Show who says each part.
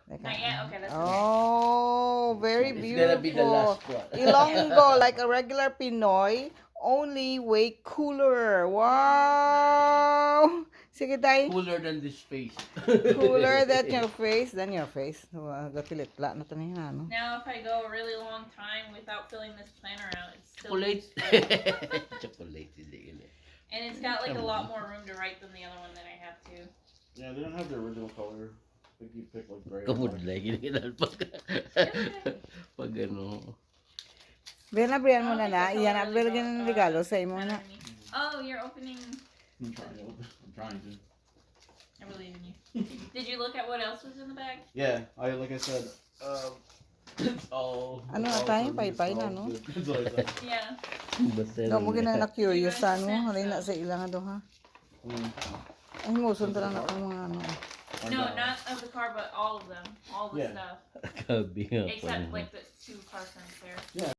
Speaker 1: Not yet? Okay, that's okay.
Speaker 2: Oh, very
Speaker 3: It's gonna be the
Speaker 2: beautiful.
Speaker 3: last one.
Speaker 2: Ilonggo, like a regular Pinoy, only way cooler. Wow. Sige tayo.
Speaker 3: Cooler than this face.
Speaker 2: Cooler than your face. Gatilit-la na tanin ano.
Speaker 1: Now, if I go a really long time without filling this planner out, it's still
Speaker 3: Chocolate.
Speaker 1: useful.
Speaker 3: Chocolate.
Speaker 1: And it's got like a lot more room to write than the other one that I have too.
Speaker 4: Yeah, they don't have the original color. I think you pick like gray. or
Speaker 3: Kamod
Speaker 4: black.
Speaker 3: lagi pag ano.
Speaker 2: Bena, brian mo
Speaker 1: I
Speaker 2: na
Speaker 1: don't
Speaker 2: na.
Speaker 1: think the
Speaker 2: Iyan,
Speaker 1: color
Speaker 2: abel
Speaker 1: really
Speaker 2: ganun
Speaker 1: goes,
Speaker 2: regalo sa imo na.
Speaker 1: matter to me. Oh, you're opening.
Speaker 4: I'm trying to. I'm trying to.
Speaker 1: I believe in you. Did you look at what else was in the bag?
Speaker 4: Yeah, like I said, it's all.
Speaker 2: Ano
Speaker 4: it's
Speaker 2: na
Speaker 4: all
Speaker 2: tayo?
Speaker 4: good,
Speaker 2: Pay-pay
Speaker 4: it's
Speaker 2: na,
Speaker 4: all
Speaker 2: no?
Speaker 4: good. That's what I said.
Speaker 1: Yeah.
Speaker 3: Basta
Speaker 2: No, mo gina na curious
Speaker 1: You guys
Speaker 2: ano.
Speaker 1: sent
Speaker 2: Halin na
Speaker 1: some.
Speaker 2: sa ilang do ha.
Speaker 4: Mm.
Speaker 2: Ay, musun ta lang ako mga ano.
Speaker 4: I
Speaker 1: No,
Speaker 4: got-
Speaker 1: not of the car, but all of them. All the
Speaker 4: Yeah.
Speaker 1: stuff.
Speaker 3: Kabi nga
Speaker 1: Except
Speaker 3: pa.
Speaker 1: like the 2 car frames there.
Speaker 4: Yeah.